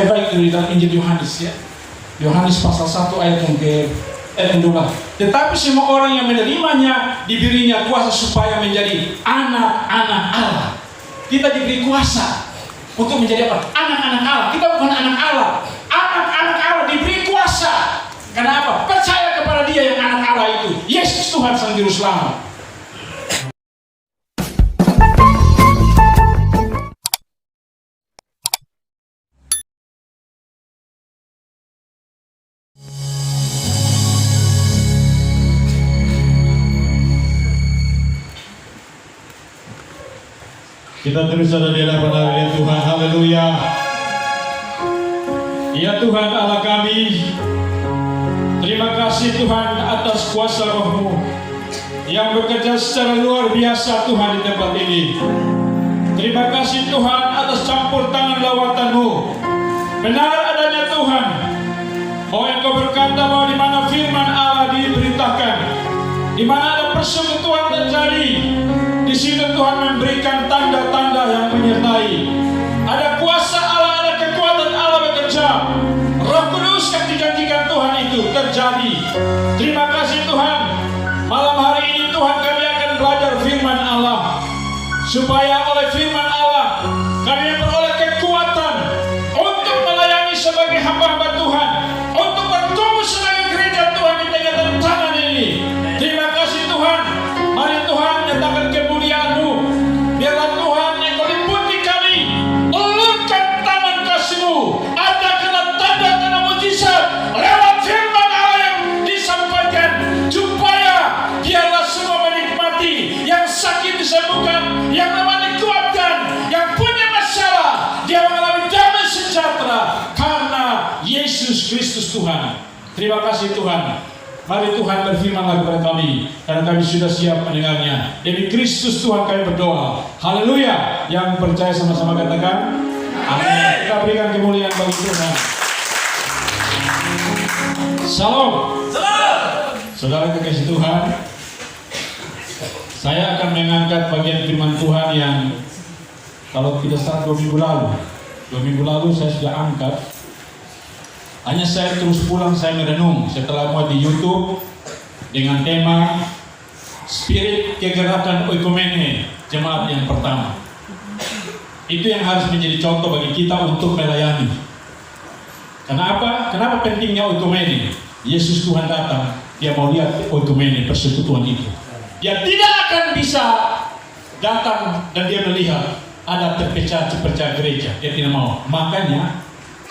baik dari dalam Injil Yohanes ya. Yohanes pasal 1 ayat yang ke-12. Tetapi semua orang yang menerimanya diberinya kuasa supaya menjadi anak-anak Allah. Kita diberi kuasa untuk menjadi apa? Anak-anak Allah. Kita bukan anak Allah. Anak-anak Allah diberi kuasa. Kenapa? Percaya kepada Dia yang anak Allah itu. Yesus Tuhan Sang Juru Selamat. Kita terus ada di hadapan hadirat Tuhan. Haleluya. Ya Tuhan Allah kami, terima kasih Tuhan atas kuasa Roh-Mu yang bekerja secara luar biasa Tuhan di tempat ini. Terima kasih Tuhan atas campur tangan lawatan-Mu. Benar adanya Tuhan, bahwa Engkau berkata bahwa di mana firman Allah diberitakan, di mana ada persekutuan terjadi, di situ Tuhan memberikan tanda-tanda yang menyertai. Ada kuasa Allah, ada kekuatan Allah bekerja. Roh Kudus yang dijanjikan Tuhan itu terjadi. Terima kasih Tuhan. Malam hari ini Tuhan kami akan belajar firman Allah, supaya oleh firman Allah kami beroleh kekuatan untuk melayani sebagai hamba-hamba Tuhan, untuk bertumbuh sebagai gereja Tuhan di tengah tantangan ini. Terima kasih Tuhan. Mari Tuhan nyatakan kemuliaan-Mu. Biarlah Tuhan Engkau liputi kami. Ulurkan tangan kasih-Mu. Adakanlah tanda-tanda mujizat lewat firman Allah yang disampaikan, supaya biarlah semua menikmati. Yang sakit disembuhkan, yang lemah dikuatkan, yang punya masalah dia mengalami damai sejahtera karena Yesus Kristus Tuhan. Terima kasih Tuhan. Mari Tuhan berfirman kepada kami, karena kami sudah siap mendengarnya. Demi Kristus Tuhan kami berdoa. Haleluya. Yang percaya sama-sama katakan amin. Kita berikan kemuliaan bagi Tuhan. Salam. Saudara kekasih Tuhan, saya akan mengangkat bagian firman Tuhan yang kalau tidak salah 2 minggu lalu saya sudah angkat. Hanya saya terus pulang, saya merenung setelah muat di YouTube dengan tema Spirit Kegerakan Oikumene Jemaat yang pertama. Itu yang harus menjadi contoh bagi kita untuk melayani. Kenapa? Kenapa pentingnya oikumene? Yesus Tuhan datang, Dia mau lihat oikumene, persekutuan itu. Dia tidak akan bisa datang dan Dia melihat ada terpecah gereja. Dia tidak mau. Makanya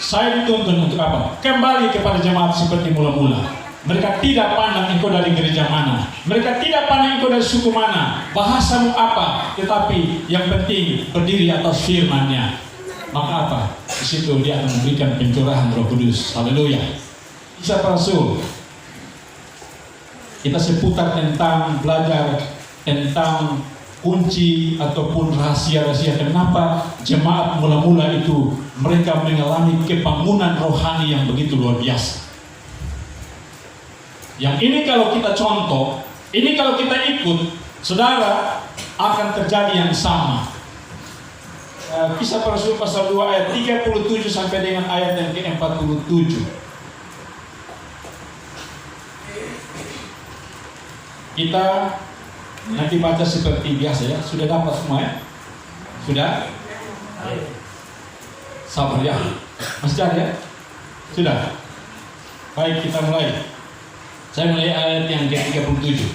saya dituntun untuk apa? Kembali kepada jemaat seperti mula-mula. Mereka tidak pandang engkau dari gereja mana, mereka tidak pandang engkau dari suku mana, bahasamu apa, tetapi yang penting berdiri atas firman-Nya. Maka apa? Di situ Dia akan memberikan pencurahan Roh Kudus. Haleluya. Kisah para Rasul. Kita seputar tentang belajar tentang kunci ataupun rahasia-rahasia kenapa jemaat mula-mula itu mereka mengalami kebangunan rohani yang begitu luar biasa. Yang ini kalau kita contoh, ini kalau kita ikut, saudara, akan terjadi yang sama. Kisah para Rasul pasal 2 ayat 37 sampai dengan ayat yang ke-47. Kita nanti baca seperti biasa ya. Sudah dapat semua ya? Sudah? Sabar ya. Masih cari ya? Sudah? Baik, kita mulai. Saya mulai ayat yang ke-37.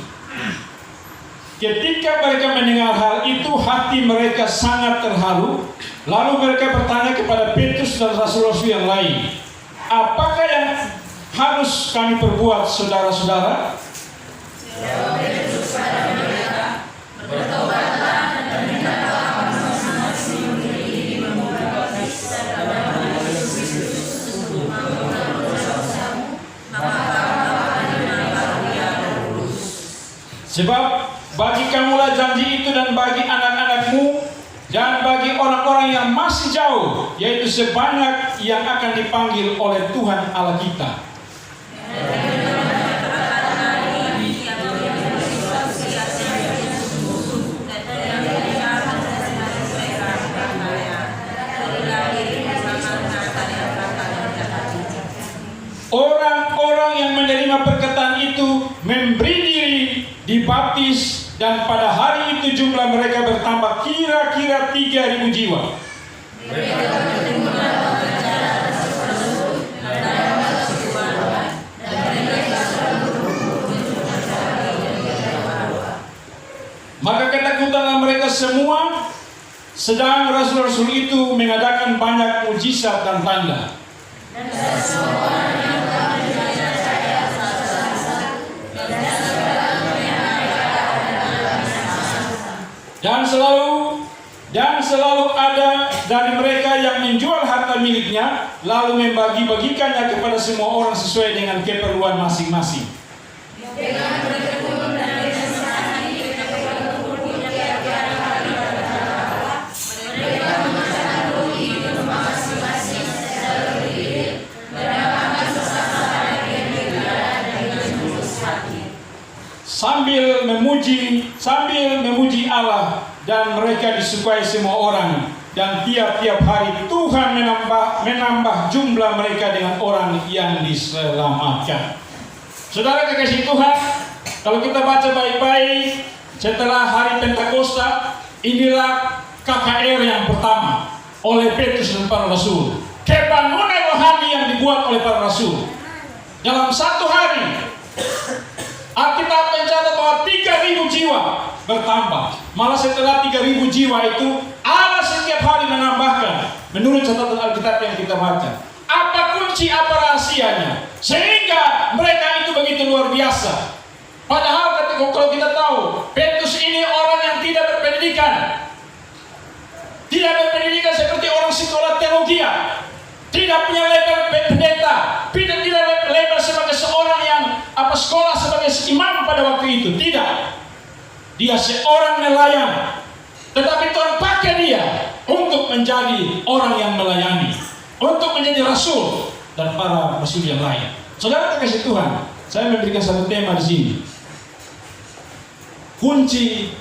Ketika mereka mendengar hal itu, hati mereka sangat terharu. Lalu mereka bertanya kepada Petrus dan rasul-rasul yang lain, apakah yang harus kami perbuat, saudara-saudara? Bertobatlah dan mintalah masing-masing diri membuka dosa dalam Yesus Kristus untuk mengampuni dosa-dosamu, maka akan diampuni Roh Kudus. Sebab bagi kamulah janji itu dan bagi anak-anakmu dan bagi orang-orang yang masih jauh, yaitu sebanyak yang akan dipanggil oleh Tuhan Allah kita. dibaptis, dan pada hari itu jumlah mereka bertambah kira-kira 3.000 jiwa. Maka ketakutanlah mereka semua, sedang rasul-rasul itu mengadakan banyak mujizat dan tanda. Dan selalu ada dari mereka yang menjual harta miliknya, lalu membagi-bagikannya kepada semua orang sesuai dengan keperluan masing-masing. Sambil memuji Allah, dan mereka disukai semua orang, dan tiap-tiap hari Tuhan menambah jumlah mereka dengan orang yang diselamatkan. Saudara kekasih Tuhan, kalau kita baca baik-baik, setelah hari Pentakosta, inilah KKR yang pertama oleh Petrus dan para rasul. Kebangunan rohani yang dibuat oleh para rasul. Dalam satu hari, Alkitab mencatat bahwa 3.000 jiwa bertambah. Malah setelah 3.000 jiwa itu, Allah setiap hari menambahkan. Menurut catatan Alkitab yang kita baca. Apa kunci, apa rahasianya? Sehingga mereka itu begitu luar biasa. Padahal kalau kita tahu, Petrus ini orang yang tidak berpendidikan. Tidak berpendidikan seperti orang sekolah teologi. Tidak punya label pendeta. Tidak label sebagai seorang yang sekolah sebagai imam pada waktu itu. Tidak. Dia seorang nelayan. Tetapi Tuhan pakai dia untuk menjadi orang yang melayani, untuk menjadi rasul dan para rasul yang lain. Saudara kekasih Tuhan, saya memberikan satu tema di sini. Kunci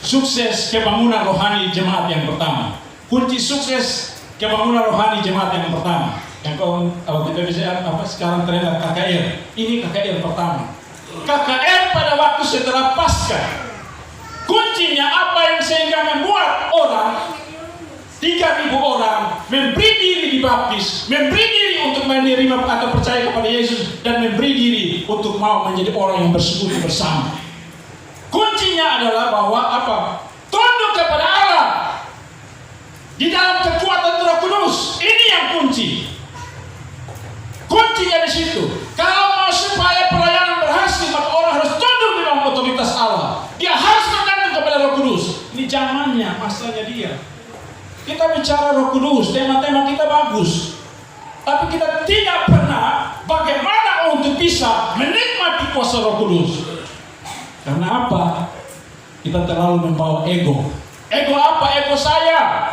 sukses kebangunan rohani jemaat yang pertama. Kunci sukses kebangunan rohani jemaat yang pertama. Yang kalau kita bisa sekarang terlihat KKR. Ini KKR pertama. KKR pada waktu setelah Paskah. Kuncinya apa yang sehingga membuat orang 3.000 orang memberi diri dibaptis, memberi diri untuk menerima atau percaya kepada Yesus, dan memberi diri untuk mau menjadi orang yang bersekutu bersama. Kuncinya adalah bahwa tunduk kepada Allah di dalam kekuatan Roh Kudus. Ini yang kunci. Kuncinya di situ. Kalau mau supaya pelayanan berhasil, maka orang harus tunduk di dalam otoritas Allah. Dia harus tergantung kepada Roh Kudus. Ini zamannya, masanya dia. Kita bicara Roh Kudus, tema-tema kita bagus. Tapi kita tidak pernah bagaimana untuk bisa menikmati kuasa Roh Kudus. Karena apa? Kita terlalu membawa ego. Ego apa? Ego saya.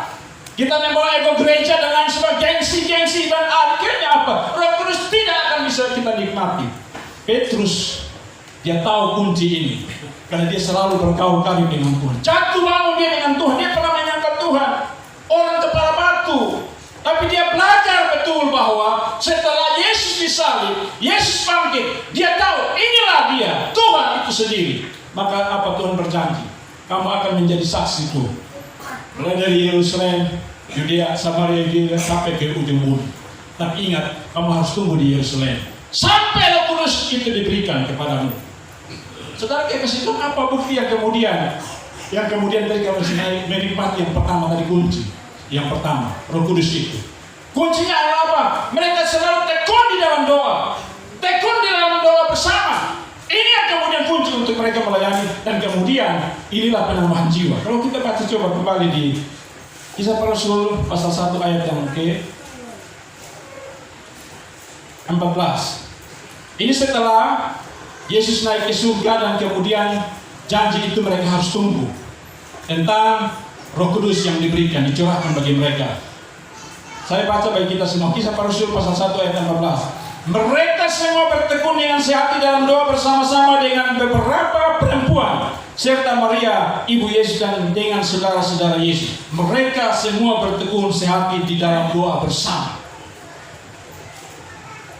Kita membawa ego gereja dan lain sebagainya, gengsi, dan akhirnya apa? Roh Kudus tidak akan bisa kita nikmati. Petrus, dia tahu kunci ini. Karena dia selalu bergaul karib dengan Tuhan. Jatuh bangun dia dengan Tuhan. Dia pernah menyangka Tuhan orang kepala batu. Tapi dia belajar betul bahwa setelah Yesus disalib, Yesus bangkit, dia tahu inilah dia, Tuhan itu sendiri. Maka apa Tuhan berjanji? Kamu akan menjadi saksi Tuhan. Mulai dari Yerusalem, Yudea, Samaria, Yudea, sampai ke ujung bumi. Tapi ingat, kamu harus tunggu di Yerusalem sampai Roh Kudus itu diberikan kepadamu. Saudara kekasih Tuhan, apa bukti yang kemudian mereka menikmati yang pertama tadi kunci? Yang pertama, Roh Kudus itu. Kuncinya adalah apa? Mereka selalu tekun di dalam doa. Tekun di dalam doa bersama. Ini yang kemudian kunci untuk mereka melayani. Dan kemudian inilah penambahan jiwa. Kalau kita baca coba kembali di Kisah Para Rasul pasal 1 ayat yang ke-14. Ini setelah Yesus naik ke surga dan kemudian janji itu mereka harus tunggu tentang Roh Kudus yang diberikan, dicurahkan bagi mereka. Saya baca bagi kita semua Kisah Para Rasul pasal 1 ayat 14. Mereka semua bertekun dengan sehati dalam doa bersama-sama dengan beberapa perempuan serta Maria ibu Yesus dan dengan saudara-saudara Yesus. Mereka semua bertekun sehati di dalam doa bersama.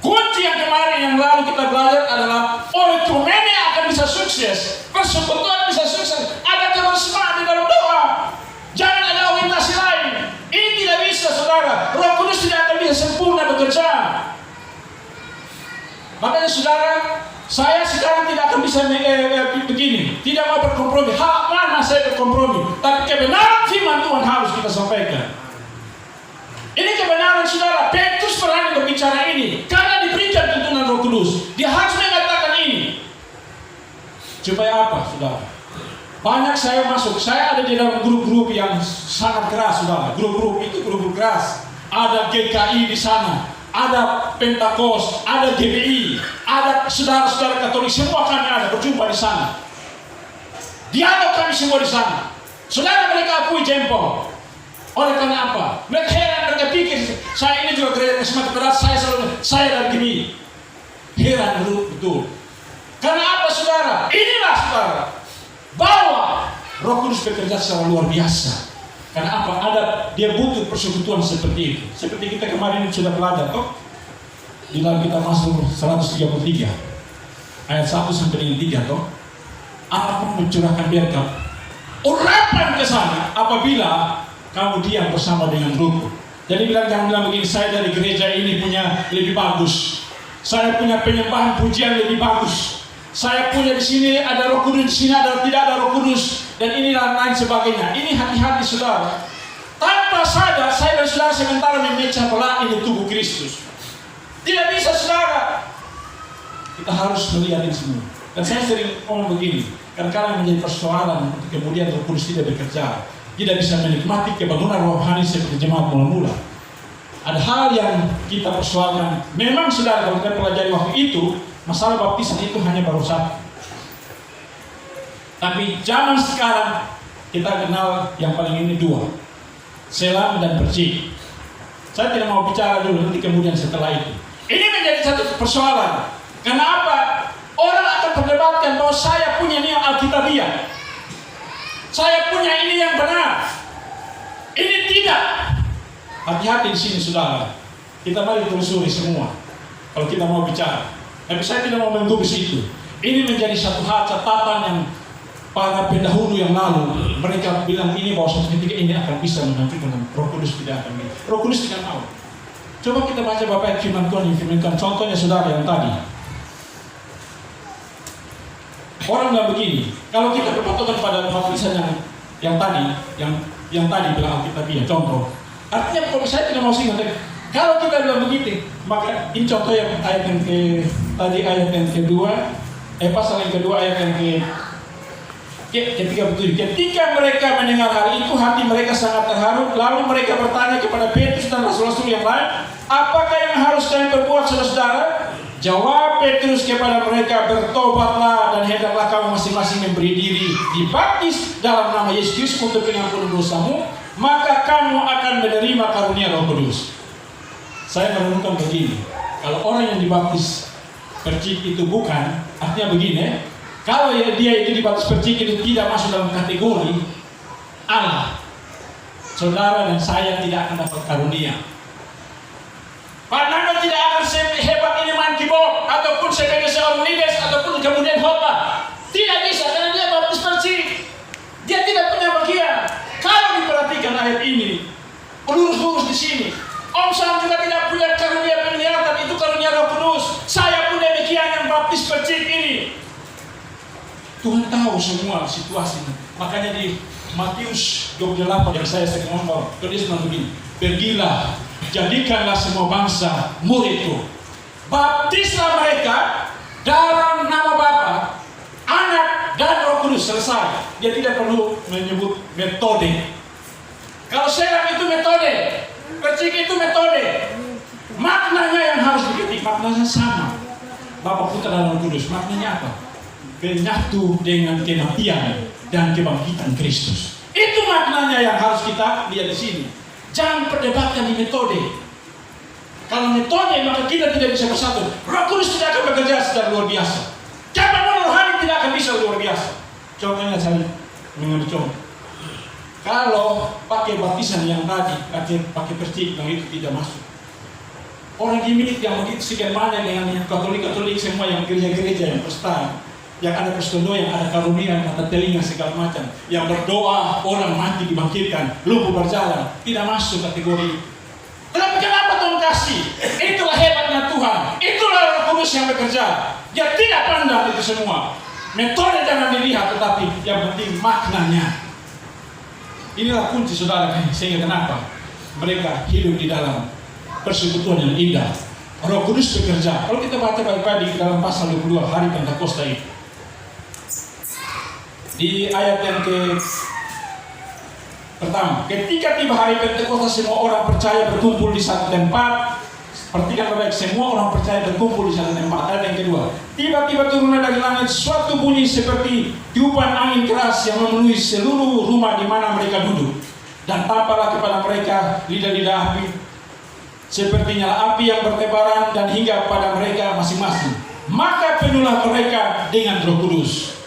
Kunci yang kemarin yang lalu kita belajar adalah oikumene akan bisa sukses, persekutuan bisa sukses, ada kebersamaan di dalam doa. Jangan ada orientasi lain. Ini tidak bisa, saudara. Roh Kudus tidak akan bisa sempurna bekerja. Makanya saudara, saya sekarang tidak akan bisa begini, tidak mau berkompromi. Hak mana saya berkompromi? Tapi kebenaran firman Tuhan harus kita sampaikan. Ini kebenaran saudara. Petrus berani berbicara ini karena diberikan tuntunan Roh Kudus. Dia harus mengatakan ini. Supaya apa, saudara? Banyak saya masuk. Saya ada di dalam grup-grup yang sangat keras, saudara. Grup-grup itu grup-grup keras. Ada GKI di sana, ada Pentakos, ada GBI, ada saudara-saudara Katolik. Semua kami ada berjumpa di sana. Dialog kami semua di sana. Saudara, mereka akui jempol. Oleh karena apa? Mereka heran, mereka pikir saya ini juga gereja semakin berat, saya dan gini. Heran betul. Karena apa, saudara? Inilah, saudara, bahwa Roh Kudus bekerja secara luar biasa. Karena apa? Dia butuh persekutuan seperti itu. Seperti kita kemarin sudah belajar, toh? Di dalam kita Mazmur 133 ayat 1 sampai 3, toh? Aku mencurahkan berkat urapan ke sana apabila kamu diam bersama dengan Rohku. Jadi jangan bilang begini, saya dari gereja ini punya lebih bagus. Saya punya penyembahan pujian lebih bagus. Saya punya di sini ada Roh Kudus, di sini tidak ada Roh Kudus, dan inilah lain sebagainya. Ini hati-hati, saudara. Tanpa sadar, saya dan saudara sementara memecah belah ini tubuh Kristus. Tidak bisa, saudara. Kita harus melihat ini semua. Dan saya sering ngomong begini, kadang-kadang menjadi persoalan kemudian Roh Kudus tidak bekerja. Tidak bisa menikmati kebangunan rohani seperti jemaat mula-mula. Ada hal yang kita persoalkan. Memang saudara, kalau kita pelajari waktu itu, masalah baptisan itu hanya baru satu. Tapi zaman sekarang kita kenal yang paling ini dua, selam dan percik. Saya tidak mau bicara dulu, nanti kemudian setelah itu. Ini menjadi satu persoalan. Karena apa? Orang akan perdebatkan bahwa saya punya ini yang alkitabiah. Saya punya ini yang benar. Ini tidak. Hati-hati di sini, saudara. Kita mari telusuri semua. Kalau kita mau bicara. Tapi saya tidak mau menggubris itu. Ini menjadi satu hal catatan yang para pendahulu yang lalu mereka bilang ini bahwa suatu ketika ini akan bisa menghancurkan. Roh Kudus tidak akan bisa. Roh Kudus tidak mau. Coba kita baca Bapak firman Tuhan yang firmankan. Contohnya saudara yang tadi. Orang bilang begini, kalau kita berpatokan pada baptisan yang tadi bilang Alkitabiah, contoh. Artinya kalau saya tidak mau singkat, kalau kita bilang begitu, maka ini contoh yang ayat yang kedua, pasal yang kedua ayat yang ke-37. Ketika mereka mendengar hal itu, hati mereka sangat terharu. Lalu mereka bertanya kepada Petrus dan rasul-rasul yang lain, apakah yang harus kami perbuat, saudara-saudara? Jawab Petrus kepada mereka, bertobatlah dan hendaklah kamu masing-masing memberi diri dibaptis dalam nama Yesus Kristus untuk pengampunan dosamu, maka kamu akan menerima karunia Roh Kudus. Saya merenungkan begini, kalau orang yang dibaptis percik itu bukan, artinya begini, kalau dia itu dibaptis percik itu tidak masuk dalam kategori Allah, saudara dan saya tidak akan dapat karunia. Pandangan tidak akan sehebat ini main keyboard ataupun sebagai seorang leaders ataupun kemudian khotbah. Tidak bisa karena dia baptis percik. Dia tidak punya bagian. Kalau diperhatikan ayat ini, lurus-lurus di sini. Om Sam juga tidak punya karunia penglihatan, itu karunia Roh Kudus. Saya pun demikian yang baptis percik ini. Tuhan tahu semua situasinya. Makanya di Matius 28 yang saya sering ngomong, tulis begini, pergilah, jadikanlah semua bangsa muridku. Baptislah mereka dalam nama Bapa, Anak dan Roh Kudus. Selesai. Dia tidak perlu menyebut metode. Kalau selam itu metode, percik itu metode. Maknanya yang harus dipetik, maknanya sama. Bapa, Putra dan Roh Kudus. Maknanya apa? Menyatu dengan kematian dan kebangkitan Kristus. Itu maknanya yang harus kita lihat di sini. Jangan perdebatkan di metode. Kalau metode maka kita tidak bisa bersatu. Roh Kudus tidak akan bekerja secara luar biasa. Kebangunan rohani tidak akan bisa luar biasa. Contohnya saya mengambil contoh. Kalau pakai baptisan yang tadi, pakai percik yang itu tidak masuk. Orang gimmick yang begitu sekian banyak dengan Katolik semua yang gereja-gereja yang Protestan, yang ada persetujuan, yang ada karunia, mata telinga segala macam, yang berdoa orang mati dibangkitkan, lumpuh berjalan, tidak masuk kategori. Tapi kenapa Tuhan kasih? Itulah hebatnya Tuhan. Itulah Roh Kudus yang bekerja. Dia tidak pandang itu semua. Metode jangan dilihat, tetapi yang penting maknanya. Inilah kunci saudara, sehingga kenapa mereka hidup di dalam persekutuan yang indah. Roh Kudus bekerja. Kalau kita baca baik-baik di dalam pasal 22 hari Pentakosta ini, di ayat yang pertama, ketika tiba hari Pentakosta, semua orang percaya berkumpul di satu tempat. Perhatikan baik, semua orang percaya berkumpul di satu tempat. Ayat yang kedua, tiba-tiba turunlah dari langit suatu bunyi seperti tiupan angin keras yang memenuhi seluruh rumah di mana mereka duduk. Dan tampaklah kepada mereka lidah-lidah api seperti nyala api yang bertebaran dan hingga pada mereka masing-masing. Maka penuhlah mereka dengan Roh Kudus.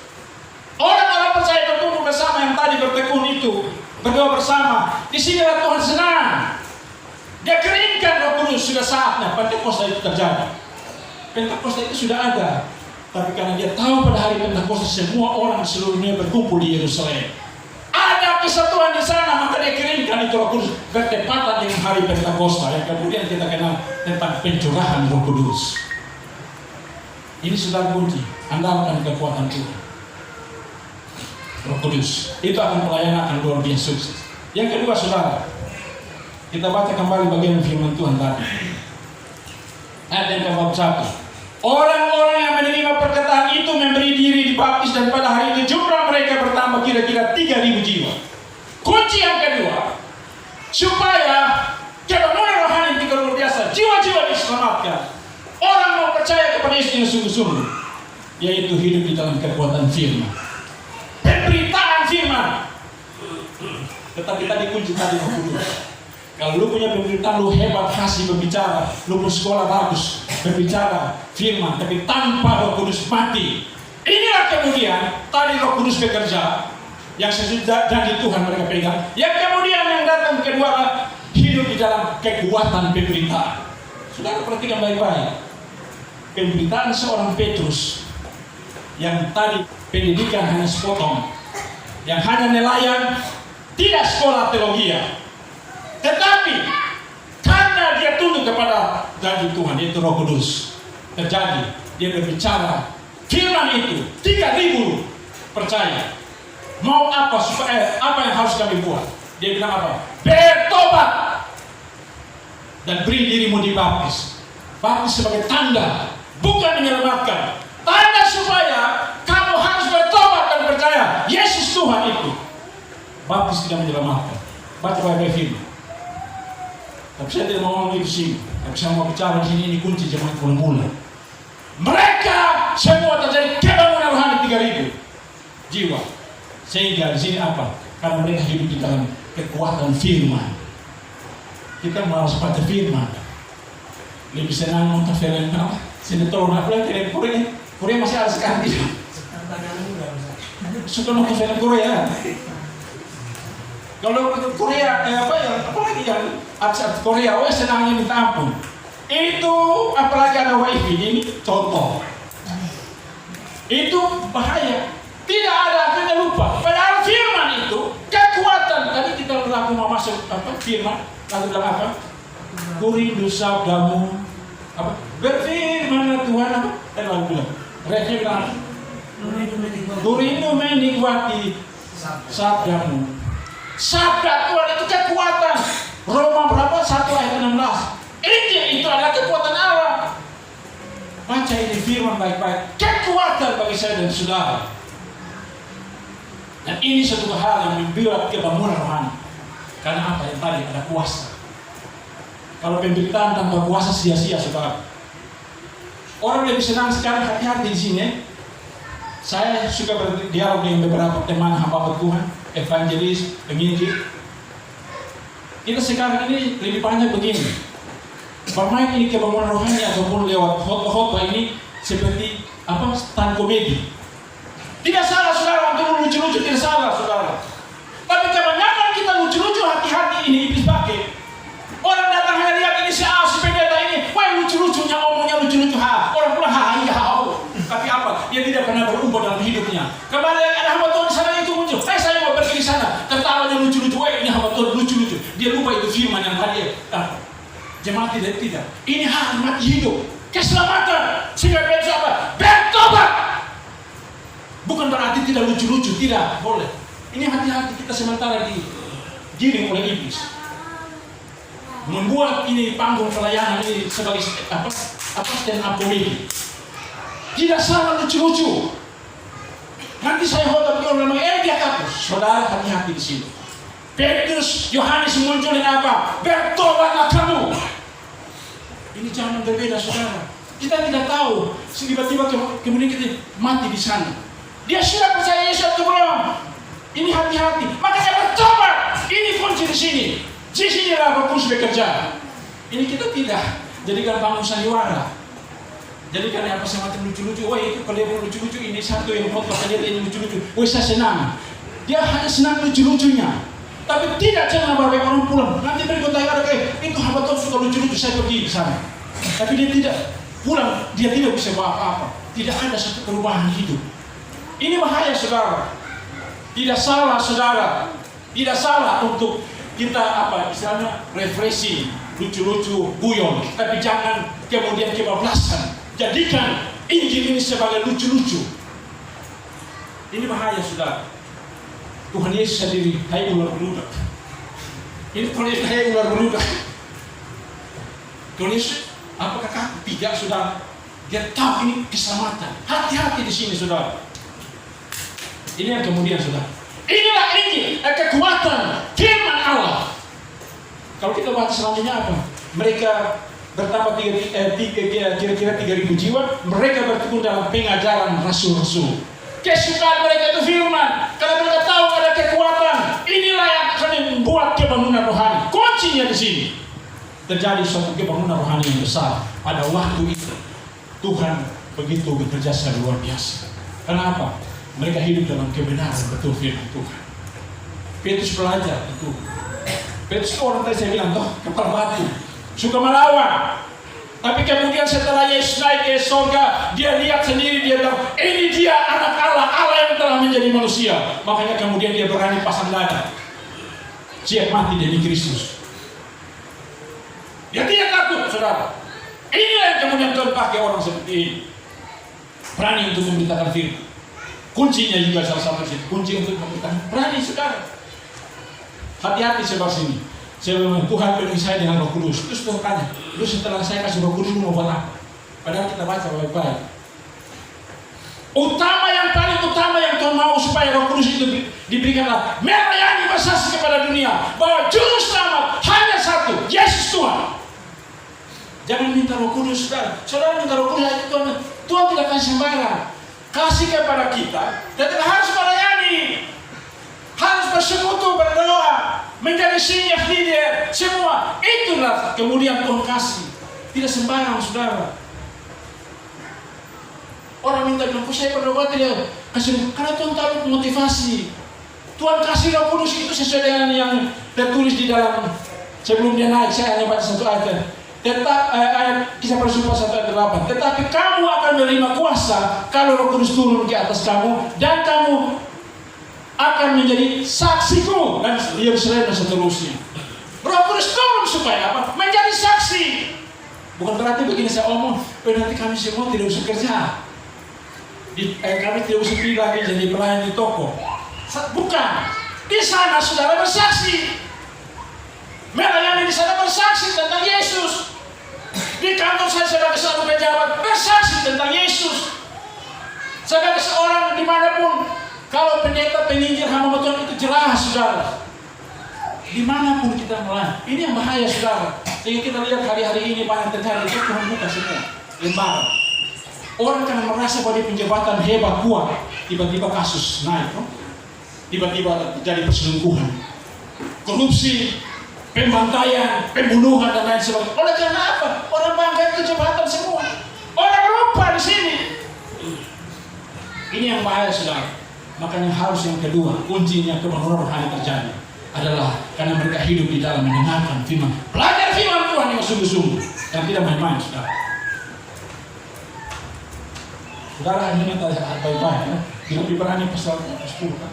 Orang-orang percaya berkumpul bersama yang tadi bertekun itu, berdoa bersama. Di sinilah Tuhan senang. Dia keringkan Roh Kudus, sudah saatnya Pentakosta itu terjadi. Pentakosta itu sudah ada, tapi karena dia tahu pada hari Pentakosta semua orang di seluruh dunia berkumpul di Yerusalem, ada kesatuan di sana, maka dia keringkan itu Roh Kudus bertepatan dengan hari Pentakosta yang kemudian kita kenal tentang pencurahan Roh Kudus. Ini sudah kunci, andalkan kekuatan Tuhan. Roh Kudus itu akan pelayanan akan luar biasa sukses. Yang kedua saudara, kita baca kembali bagian firman Tuhan tadi. Ayat yang ke-1. Orang-orang yang menerima perkataan itu memberi diri dibaptis dan pada hari itu jumlah mereka bertambah kira-kira 3.000 jiwa. Kunci yang kedua, supaya kebangunan rohani yang luar biasa, jiwa-jiwa diselamatkan. Orang mau percaya kepada Yesus dengan sungguh-sungguh, yaitu hidup di dalam kekuatan firman. Pemberitaan firman. Tetapi tadi kunci tadi Roh Kudus. Kalau lu punya pemberitaan, lu hebat, fasih berbicara, lu pun sekolah bagus berbicara firman, tapi tanpa Roh Kudus mati. Inilah kemudian tadi Roh Kudus bekerja, yang sesudah janji Tuhan mereka pegang. Yang kemudian yang datang kedua hidup di dalam kekuatan pemberitaan. Saudara perhatikan baik-baik. Pemberitaan seorang Petrus yang tadi pendidikan hanya sepotong, yang hanya nelayan, tidak sekolah teologi, tetapi karena dia tunduk kepada janji Tuhan, yaitu Roh Kudus, terjadi dia berbicara firman itu, 3.000 percaya. Mau apa supaya apa yang harus kami buat? Dia bilang apa? Bertobat dan beri dirimu dibaptis. Baptis sebagai tanda, bukan menyelamatkan. Tanda supaya kamu harus bertobat dan percaya Yesus Tuhan itu. Baptis tidak menyelamatkan. Baca baik-baik firman. Tapi saya tidak mau ngomong itu sini. Tapi saya mau bicara di sini, ini kunci zaman mula-mula. Mereka semua terjadi kebangunan rohani 3.000 jiwa. Sehingga di sini apa? Karena mereka hidup di dalam kekuatan firman. Kita harus baca firman. Lebih senang nonton film apa? Sinetron apa lagi? Film Korea. Korea masih ada sekarang tidak? Suka nonton film Korea. Kalau Korea, apalagi yang artis Korea, senangnya minta ampun. Itu apalagi ada wifi, ini contoh. Itu bahaya. Tidak ada, kita lupa. Padahal firman itu kekuatan. Tadi kita lalu mau masuk firman, lalu bilang apa? Kurindu sabdamu. Apa? Berfirman Tuhan apa? Lalu bilang. Mereka bilang, kurindu menikmati sabdamu. Sabda Tuhan itu kekuatan. Roma berapa? 1 ayat 16. Itu adalah kekuatan Allah. Baca ini firman baik-baik. Kekuatan bagi saya dan saudara. Dan ini satu hal yang membuat kebangunan rohani. Karena apa? Yang tadi ada kuasa. Kalau pemberitaan tanpa kuasa sia-sia, saudara. Orang lebih senang sekali hati-hati di sini. Saya suka berdialog dengan beberapa teman hamba Tuhan, evangelis, penginjil. Kita sekarang ini lebih banyak begini. Bermain ini kebangunan rohani ataupun lewat khotbah ini seperti apa? Stand komedi. Tidak salah saudara untuk lucu-lucu, tidak salah saudara. Tapi kebanyakan kita lucu-lucu, hati-hati ini iblis pakai. Orang datang hanya lihat ini si pendeta ini, wah lucu-lucunya omongnya lucu-lucu, orang pulang iya. Tapi apa? Dia tidak pernah berumur dalam Jemaat tidak. Ini hati mati hidup. Keselamatan. Sehingga Petrus apa? Bertobat. Bukan berarti tidak lucu-lucu, tidak boleh. Ini hati-hati kita sementara digiring oleh iblis. Membuat ini panggung pelayanan ini sebagai stand up comedy. Tidak salah lucu-lucu. Nanti saya khotbah orang dia kapus. Saudara hati-hati di sini. Petrus, Yohanes munculin apa? Bertobatlah kamu. Ini zaman berbeda, saudara. Kita tidak tahu. Tiba-tiba kemudian kita mati di sana. Dia sudah percaya Yesus atau belum? Ini hati-hati. Makanya bertobat. Ini kunci di sini. Di sinilah Roh Kudus bekerja. Ini kita tidak jadikan bangun sandiwara. Jadikan apa semacam lucu-lucu. Wah itu kalau dia lucu-lucu ini satu yang khotbah dia ini lucu-lucu. Wah saya senang. Dia hanya senang lucu-lucunya. Tapi tidak jangan bawa orang pulang. Nanti berikutnya ada itu hamba Tuhan suka lucu-lucu saya pergi di sana. Tapi dia tidak pulang. Dia tidak bisa bawa apa-apa. Tidak ada satu perubahan hidup. Ini bahaya saudara. Tidak salah saudara. Tidak salah untuk kita istilahnya refreshing, lucu-lucu, guyon. Tapi jangan kemudian kebablasan. Jadikan Injil ini sebagai lucu-lucu. Ini bahaya saudara. Tuhan Yesus sendiri, hai ular beludak. Ini Tuhan Yesus, hai ular beludak. Tuhan Yesus, apakah kamu tidak saudara? Dia tahu ini keselamatan. Hati-hati di sini saudara. Ini yang kemudian saudara. Inilah Injil, kekuatan firman Allah. Kalau kita baca selanjutnya apa? Mereka bertambah kira-kira 3.000 jiwa. Mereka bertekun dalam pengajaran rasul-rasul. Kesukaan mereka itu firman. Karena mereka tahu ada kekuatan. Inilah yang akan membuat kebangunan rohani. Kuncinya di sini. Terjadi suatu kebangunan rohani yang besar. Pada waktu itu Tuhan begitu bekerja secara luar biasa. Kenapa? Mereka hidup dalam kebenaran betul firman Tuhan. Petrus belajar itu. Petrus itu orang tadi saya bilang toh kepala batu, suka melawan. Tapi kemudian setelah Yesus naik ke surga, dia lihat sendiri, dia bilang, ini dia anak Allah, Allah yang telah menjadi manusia. Makanya kemudian dia berani pasang dada, siap mati demi Kristus. Dia tidak takut, saudara. Inilah yang kemudian Tuhan pakai orang seperti ini, berani untuk memberitakan firman. Kuncinya juga salah satu sih, kunci untuk memberitakan berani, saudara. Hati-hati sebelah sini. Saya bilang, Tuhan penuhi saya dengan Roh Kudus. Terus Tuhan tanya, lu setelah saya kasih Roh Kudus, lu mau buat apa? Padahal kita baca baik-baik. Paling utama yang Tuhan mau supaya Roh Kudus itu diberikanlah melayani bersaksi kepada dunia bahwa juru selamat hanya satu, Yesus Tuhan. Jangan minta Roh Kudus, saudara. Saudara minta Roh Kudus itu Tuhan tidak akan sembarang. Kasih kepada kita, dan kita harus melayani. Harus bersekutu, berdoa, menjadi senior leader, semua. Itulah kemudian Tuhan kasih. Tidak sembarang, saudara. Orang minta bilang, saya berdoa tidak kasih. Karena Tuhan tahu motivasi. Tuhan kasih Roh Kudus itu sesuai dengan yang tertulis di dalam sebelum dia naik. Saya hanya baca satu ayat. Ayat Kisah Para Rasul 1 ayat 8. Tetapi kamu akan menerima kuasa kalau Roh Kudus turun ke atas kamu, dan kamu akan menjadi saksiku dan Yerusalem dan seterusnya. Roh Kudus turun supaya apa? Menjadi saksi. Bukan berarti begini saya omong, nanti kami semua tidak usah kerja. Kami tidak usah pergi lagi jadi pelayan di toko. Bukan. Di sana saudara bersaksi. Melayani di sana bersaksi tentang Yesus. Di kantor saya sebagai seorang pejabat bersaksi tentang Yesus. Sebagai seorang dimanapun, kalau pendeta penginjil hamba Tuhan itu jelas, saudara. Dimanapun kita melayani, ini yang bahaya, saudara. Sehingga kita lihat hari-hari ini banyak terjadi itu Tuhan buka semua lembaran. Orang karena merasa bahwa dia penjabatan hebat kuat, tiba-tiba kasus naik, tiba-tiba terjadi perselingkuhan, korupsi, pembantaian, pembunuhan dan lain sebagainya. Oleh karena apa? Orang bangga itu jabatan semua. Orang lupa di sini. Ini yang bahaya, saudara. Makanya harus yang kedua, kuncinya kebangunan rohani terjadi adalah karena mereka hidup di dalam mendengarkan firman, belajar firman Tuhan yang sungguh-sungguh dan tidak main-main, saudara. Saudara ini tadi baik-baik ya. Di Ibrani pasal 10 kan.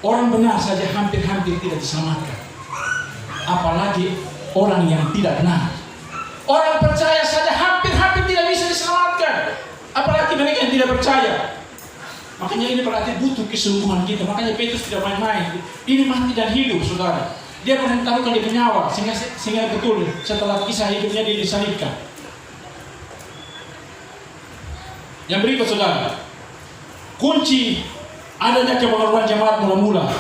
Orang benar saja hampir-hampir tidak diselamatkan. Apalagi orang yang tidak benar. Orang percaya saja hampir-hampir tidak bisa diselamatkan, apalagi mereka yang tidak percaya. Makanya ini berarti butuh kesungguhan kita. Makanya Petrus tidak main-main. Ini mati dan hidup, saudara. Dia mempertaruhkan dia nyawa sehingga betul setelah kisah hidupnya dia disalibkan. Yang berikut, saudara, kunci adanya kemenguruan jemaat mula-mula,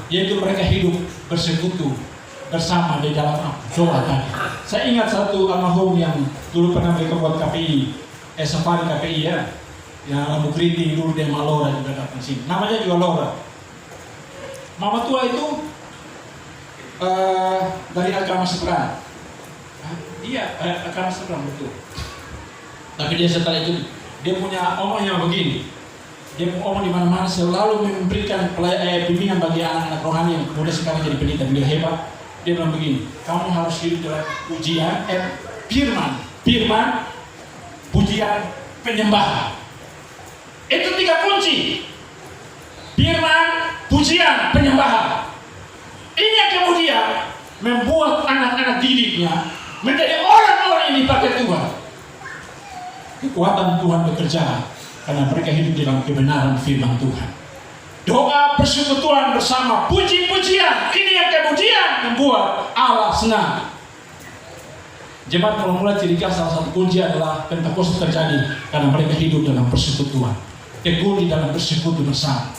yaitu mereka hidup bersekutu bersama di dalam doa tadi. Saya ingat satu almarhum yang dulu pernah mereka buat KPI, safari KPI ya, yang Lambu Kriting dulu dia Malora juga datang sini. Namanya juga Laura. Mama tua itu dari agama seberang. Iya, agama seberang betul. Tapi dia setelah itu dia punya omong yang begini. Dia omong di mana-mana selalu memberikan bimbingan bagi anak-anak rohani yang kemudian sekarang jadi pendeta beliau hebat. Dia bilang begini, kamu harus hidup dalam pujian, firman, pujian, penyembahan. Itu 3 kunci. Firman, pujian, penyembahan. Ini yang kemudian membuat anak-anak didiknya menjadi orang-orang yang dipakai Tuhan. Kekuatan Tuhan bekerja karena mereka hidup dalam kebenaran firman Tuhan. Doa persekutuan bersama, puji-pujian, ini yang kemudian membuat Allah senang. Jemaat mula-mula ciri khas salah satu kunci adalah Pentakosta terjadi karena mereka hidup dalam persekutuan, teguh di dalam persekutu bersama.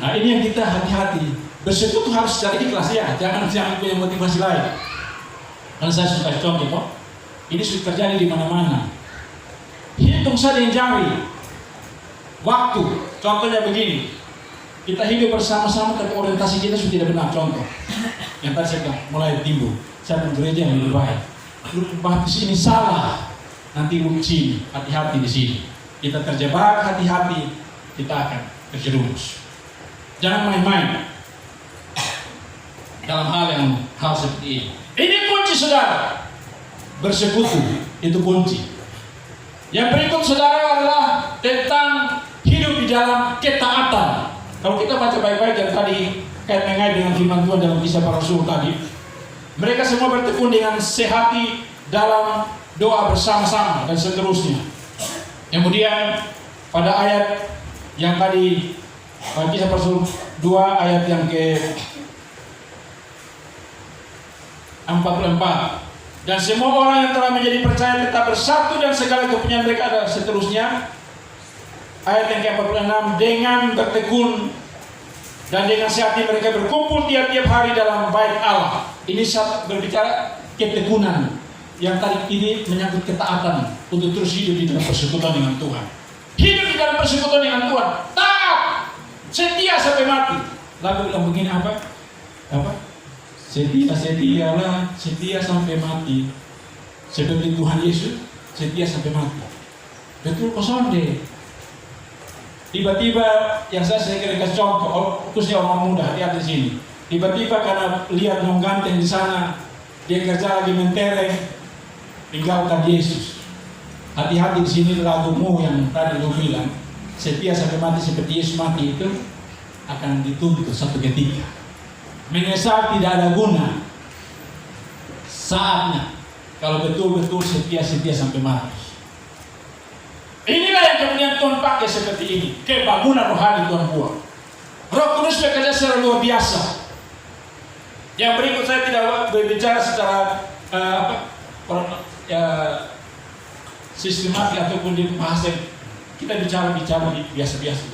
Nah, ini yang kita hati-hati. Bersekutu harus secara ikhlas ya, jangan punya motivasi lain. Karena saya suka contoh, ini sudah terjadi di mana-mana. Hitung saja yang jari waktu. Contohnya begini, kita hidup bersama-sama tapi orientasi kita sudah tidak benar. Contoh yang tadi saya bilang mulai timbul, saya gereja yang lebih baik. Lu baptis ini salah, nanti lu sini, hati-hati di sini. Kita terjebak, hati-hati, kita akan terjerumus. Jangan main-main dalam hal seperti ini. Ini kunci, saudara. Bersekutu itu kunci. Yang berikut, saudara, adalah tentang hidup di dalam ketaatan. Kalau kita baca baik-baik yang tadi kait mengait dengan firman Tuhan dalam Kisah Para Rasul tadi, mereka semua bertekun dengan sehati dalam doa bersama-sama dan seterusnya. Kemudian pada ayat yang tadi Kisah Para Rasul 2 ayat yang ke 44. Dan semua orang yang telah menjadi percaya tetap bersatu dan segala kepunyaan mereka ada seterusnya. Ayat yang ke-46, dengan bertekun dan dengan sehati mereka berkumpul tiap-tiap hari dalam bait Allah. Ini saat berbicara ketekunan yang tadi ini menyangkut ketaatan untuk terus hidup di dalam persekutuan dengan Tuhan. Hidup di dalam persekutuan dengan Tuhan, taat, setia sampai mati. Lagu bilang begini apa? Setialah, setia sampai mati. Seperti Tuhan Yesus, setia sampai mati. Betul kosong deh. Tiba-tiba yang saya sering kasih contoh, khususnya orang muda, hati-hati di sini. Tiba-tiba karena lihat non ganteng di sana, dia kerja lagi mentereng, tinggalkan Yesus. Hati-hati di sini lagumu yang tadi lu bilang, setia sampai mati seperti Yesus mati itu akan dituntut satu ketika. Menyesal tidak ada guna. Saatnya kalau betul-betul setia sampai mati. Inilah yang kemudian Tuhan pakai seperti ini. Kebangunan rohani Tuhan buat. Roh Kudus bekerja secara luar biasa. Yang berikut saya tidak berbicara secara sistematik ataupun di bahasa. Kita bicara biasa-biasa.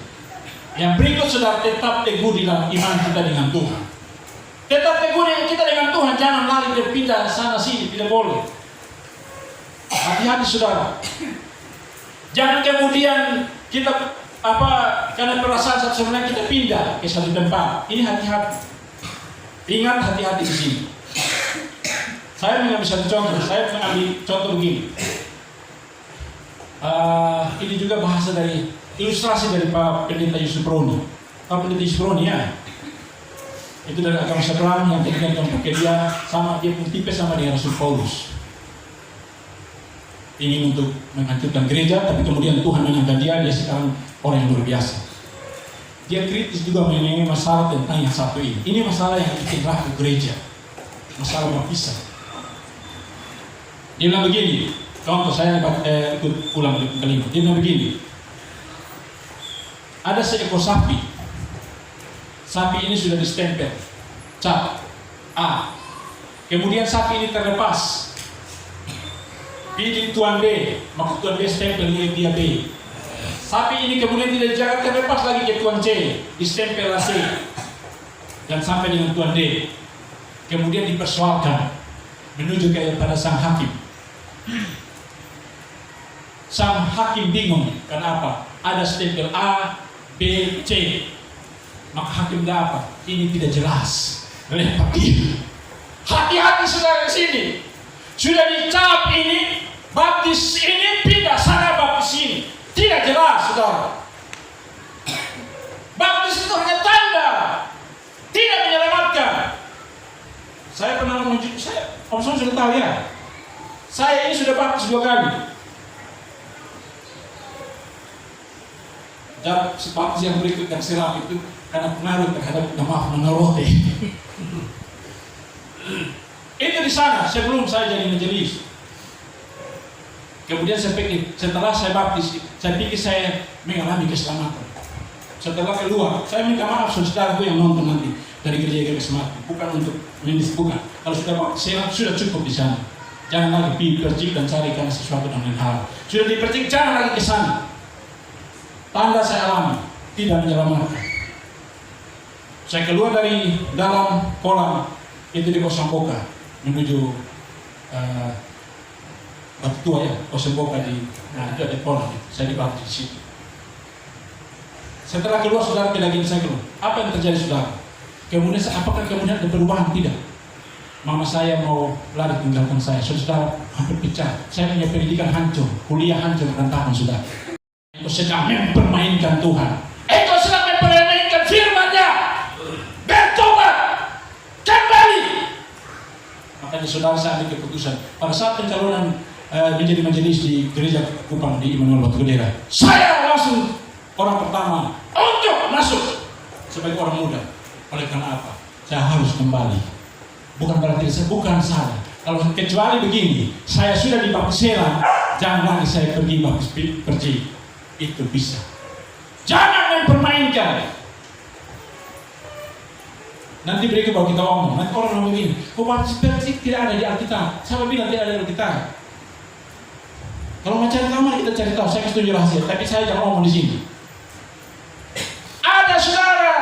Yang berikut saudara, tetap teguh di dalam iman kita dengan Tuhan. Tetap teguh kita dengan Tuhan, jangan lari berpindah sana sini, tidak boleh. Hati-hati saudara. Jangan kemudian kita karena perasaan sebenarnya kita pindah ke satu tempat. Ini hati-hati. Ingat, hati-hati di sini. Saya mengambil satu contoh. Saya mengambil contoh begini. Ini juga bahasa dari ilustrasi dari Pak Pendeta Yusuf Roni. Pak Pendeta Yusuf Roni ya. Itu dari agama seberang yang kemudian pakai dia sama, dia pun tipe sama dengan Rasul Paulus. Ingin untuk menghancurkan gereja, tapi kemudian Tuhan mengangkat dia sekarang orang yang luar biasa. Dia kritis juga mengenai masalah tentang yang satu ini. Ini masalah yang bikin rapuh gereja. masalah baptisan. Dia bilang begini, contoh saya ikut ulang kelima. Dia bilang begini, ada seekor sapi. Sapi ini sudah distempel, cap A. Kemudian sapi ini terlepas. Pilih Tuan B, maka Tuan B stempel dia B. Sapi ini kemudian tidak dijaga, terlepas lagi ke Tuan C, distempel C, dan sampai dengan Tuan D. Kemudian dipersoalkan menuju kepada sang hakim. Sang hakim bingung, kenapa? Ada stempel A, B, C. Maka hakim bilang apa? Ini tidak jelas. Lempar dia. Hati-hati saudara di sini. Sudah dicap ini, baptis ini, pindah sana baptis ini. Tidak jelas, saudara. Baptis itu hanya tanda, tidak menyelamatkan. Saya pernah menunjuk, Om Son sudah tahu ya. Saya ini sudah baptis 2 kali. Dan baptis yang berikut yang silam itu karena pengaruh terhadap menorote. Itu di sana sebelum saya jadi majelis. Kemudian saya pikir, setelah saya baptis, saya pikir saya mengalami keselamatan. Setelah keluar, saya minta maaf saudaraku yang nonton nanti dari gereja keselamatan. Bukan untuk menis, bukan. Kalau sudah baptis, sudah cukup di sana. Jangan lagi percik dan carikan sesuatu dan lain hal. Sudah dipercik, jangan lagi ke sana. Tanda saya alami, tidak menyelamatkan. Saya keluar dari dalam kolam itu di Kosamboka menuju Batu Tua ya, Kosamboka itu ada kolam. Saya dibaptis di situ. Setelah keluar saudara lagi saya keluar. Apa yang terjadi saudara? Kemudian apakah kemudian ada perubahan? Tidak. Mama saya mau lari tinggalkan saya. Saudara hampir pecah. Saya punya pendidikan hancur, kuliah hancur berantakan saudara. Engkau sedang mempermainkan Tuhan. Engkau sedang mempermainkan firman-Nya. Bertobat, kembali. Makanya saudara saya ambil keputusan. Pada saat pencalonan menjadi majelis di gereja Kupang di Immanuel Batu Gedera, saya langsung orang pertama untuk masuk sebagai orang muda. Oleh karena apa? Saya harus kembali. Bukan berarti saya bukan salah. Kalau kecuali begini, saya sudah dibaptis selang, jangan lagi saya pergi baptis pergi. Itu bisa. Jangan mempermainkan. Nanti berikut baru kita ngomong. Nanti orang ngomong begini, kok baptis pergi tidak ada di Alkitab? Siapa bilang tidak ada di Alkitab? Kalau mau cari tahu, mari kita cari tahu. Saya setuju rahasia, tapi saya jangan ngomong di sini. Ada saudara,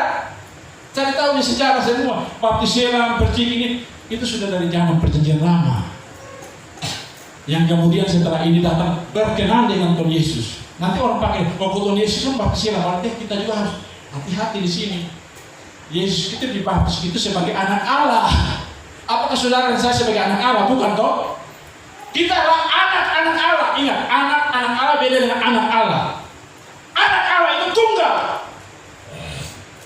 cari tahu di sejarah semua. Baptis selang, percik ini, itu sudah dari zaman perjanjian lama. Yang kemudian setelah ini datang berkenan dengan Tuhan Yesus. Nanti orang pakai, kalau Tuhan Yesus kan baptis selang, berarti kita juga harus hati-hati di sini. Yesus itu dibaptis itu sebagai anak Allah. Apakah saudara dan saya sebagai anak Allah? Bukan toh? Kita adalah anak-anak Allah. Ingat, anak-anak Allah beda dengan anak Allah. Anak Allah itu tunggal.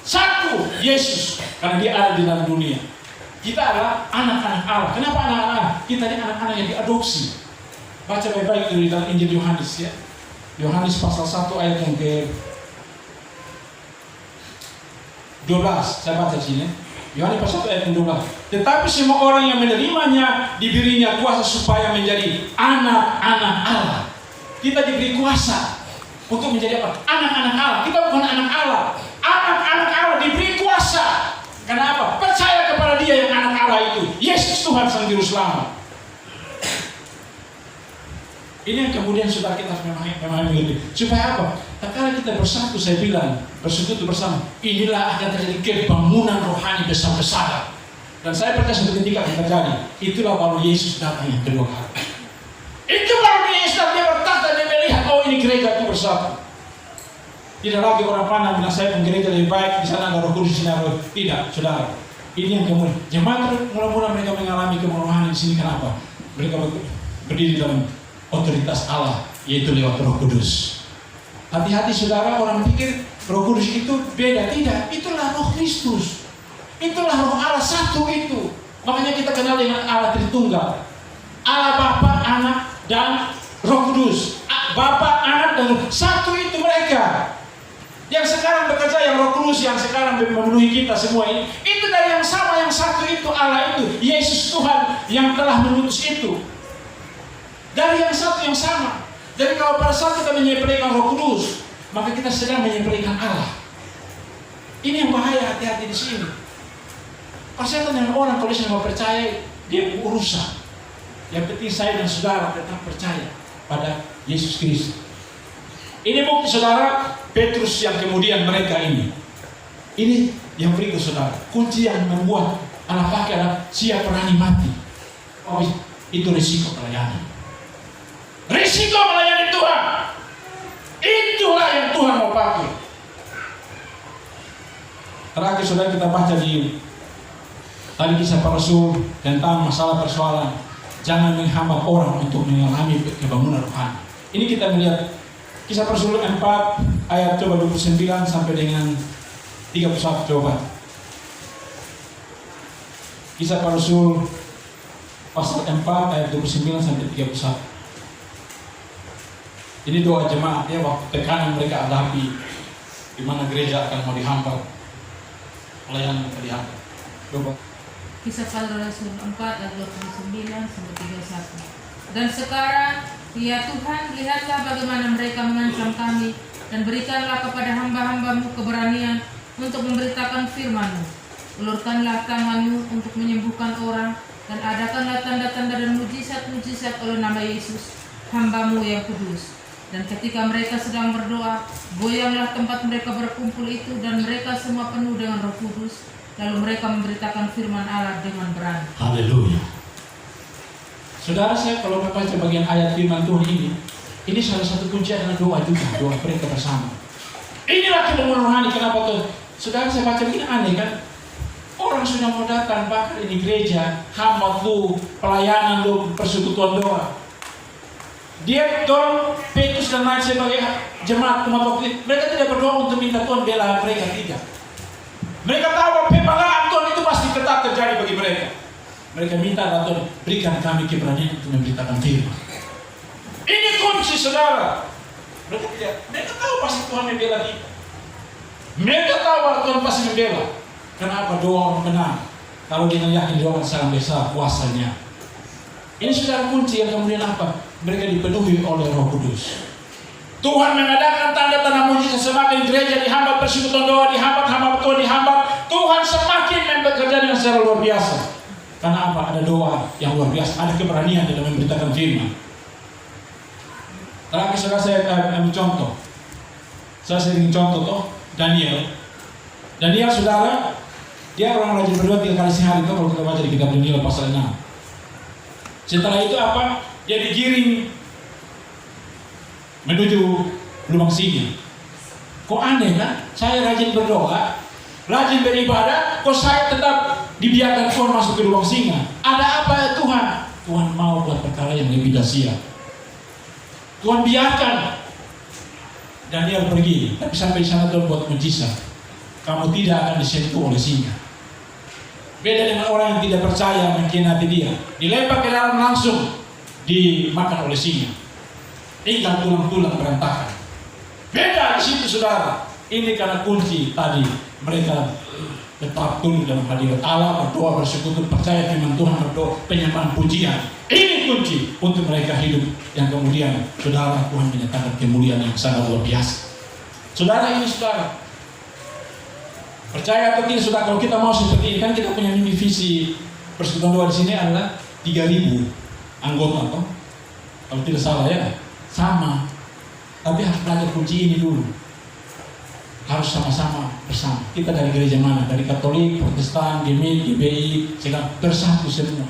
Satu, Yesus. Karena dia ada di dalam dunia. Kita adalah anak-anak Allah. Kenapa anak-anak Allah? Kita ini anak-anak yang diadopsi. Baca baik-baik di dalam Injil Yohanes ya. Yohanes pasal 1 ayat yang ke-12. Saya baca sini. Yohanes pasal 1 ayat yang 12. Tetapi semua orang yang menerimanya diberinya kuasa supaya menjadi anak-anak Allah. Kita diberi kuasa untuk menjadi apa? Anak-anak Allah. Kita bukan anak Allah. Anak-anak Allah diberi kuasa. Kenapa? Percaya kepada Dia yang anak Allah itu. Yesus Tuhan Sang Juru Selamat. Ini yang kemudian sudah kita memahami lebih. Supaya apa? Tatkala kita bersatu, saya bilang, bersekutu bersama, inilah akan terjadi kebangunan rohani besar-besaran. Dan saya percaya suatu ketika akan terjadi. Itulah baru Yesus datang yang kedua kali. Itu baru Yesus datang, dia bertata, dia melihat, oh ini gereja itu bersatu. Tidak lagi orang pandang bilang saya pun gereja lebih baik, di sana ada Roh Kudus, di sini ada Roh. Tidak, saudara. Ini yang kemudian. Jemaat mula-mula mereka mengalami kemerohani di sini. Kenapa? Mereka berdiri dalam otoritas Allah, yaitu lewat Roh Kudus. Hati-hati saudara, orang pikir Roh Kudus itu beda. Tidak, itulah Roh Kristus. Itulah Roh Allah satu itu. Makanya kita kenal dengan Allah Tritunggal. Allah Bapa, Anak, dan Roh Kudus. Bapa, Anak, dan Roh. Satu itu mereka. Yang sekarang bekerja, yang Roh Kudus yang sekarang memenuhi kita semua ini, itu dari yang sama, yang satu itu Allah itu, Yesus Tuhan yang telah mengutus itu. Dari yang satu yang sama. Jadi kalau pada saat kita menyepelekan Roh Kudus, maka kita sedang menyepelekan Allah. Ini yang bahaya, hati-hati di sini. Persetan dengan orang kalau dia mau percaya, dia urusan. Yang penting saya dan saudara tetap percaya pada Yesus Kristus. Ini bukti saudara, Petrus yang kemudian mereka ini. Ini yang berikut saudara, kunci yang membuat Allah pakai adalah siap berani mati. Oh, itu risiko pelayanan. Risiko melayani Tuhan. Itulah yang Tuhan mau pakai. Terakhir saudara kita baca di tadi kisah para rasul tentang masalah persoalan jangan menghambat orang untuk mengalami kebangunan rohani. Ini kita melihat kisah para rasul 4 ayat coba 29 sampai dengan 31 coba. Kisah para rasul pasal 4 ayat 29 sampai 31. Ini doa jemaat ya, waktu tekanan mereka hadapi di mana gereja akan mau dihambat, pelayanan akan dihambat. Coba. Kisah para Rasul 4 ayat 29 sampai 31. Dan sekarang ya Tuhan, lihatlah bagaimana mereka mengancam kami, dan berikanlah kepada hamba-hambamu keberanian untuk memberitakan firman-Mu. Ulurkanlah tangan-Mu untuk menyembuhkan orang, dan adakanlah tanda-tanda dan mujizat-mujizat oleh nama Yesus, hamba-Mu yang kudus. Dan ketika mereka sedang berdoa, goyanglah tempat mereka berkumpul itu, dan mereka semua penuh dengan Roh Kudus. Lalu mereka memberitakan firman Allah dengan berani. Haleluya. Saudara, saya kalau membaca bagian ayat firman Tuhan ini salah satu kunci adalah doa juga, doa mereka bersama. Inilah kebangunan rohani. Kenapa tuh? Saudara, saya baca begini aneh kan? Orang sudah mau datang bahkan di gereja, hamba lu, pelayanan lu, persekutuan doa. Dia tolong Petrus dan lain sebagai jemaat umat waktu itu. Mereka tidak berdoa untuk minta Tuhan bela mereka, tidak. Mereka tahu bahwa pembelaan Tuhan itu pasti tetap terjadi bagi mereka. Mereka minta Tuhan, berikan kami keberanian untuk memberitakan firman. Ini kunci saudara. Mereka tahu pasti Tuhan membela kita. Mereka tahu bahwa Tuhan pasti membela. Kenapa doa orang benar? Kalau dia yakin doa sangat besar kuasanya. Ini saudara kunci yang kemudian apa? Mereka dipenuhi oleh Roh Kudus. Tuhan mengadakan tanda-tanda mujizat, semakin gereja dihambat, persekutuan doa dihambat, hamba Tuhan dihambat. Tuhan semakin bekerja dengan secara luar biasa. Karena apa? Ada doa yang luar biasa, ada keberanian dalam memberitakan firman. Terakhir saudara saya ambil contoh. Saya sering contoh toh Daniel. Daniel saudara, dia orang rajin berdoa 3 kali sehari toh kalau kita baca di kitab Daniel pasal 6. Setelah itu apa? Dia digiring menuju lubang singa. Kok aneh kan? Saya rajin berdoa, rajin beribadah, kok saya tetap dibiarkan Tuhan masuk ke lubang singa? Ada apa ya Tuhan? Tuhan mau buat perkara yang lebih dahsyat. Tuhan biarkan Daniel pergi, tapi sampai di sana Tuhan buat mujizat. Kamu tidak akan disentuh oleh singa. Beda dengan orang yang tidak percaya, mengkhianati dia, dilempar ke dalam langsung dimakan oleh singa. Tinggal tulang-tulang berantakan. Beda di situ saudara. Ini karena kunci tadi, mereka tetap tunduk dalam hadirat Allah, berdoa, bersekutu, percaya firman Tuhan, berdoa, penyembahan pujian. Ini kunci untuk mereka hidup yang kemudian saudara Tuhan menyatakan kemuliaan yang sangat luar biasa. Saudara, ini saudara, percaya atau tidak saudara, kalau kita mau seperti ini, kan kita punya mimpi visi persekutuan doa di sini adalah 3.000 anggota toh. Kalau tidak salah ya, sama. Tapi harus belajar kunci ini dulu. Harus sama-sama bersama. Kita dari gereja mana? Dari Katolik, Protestan, GMI, GBI, sekarang bersatu semua.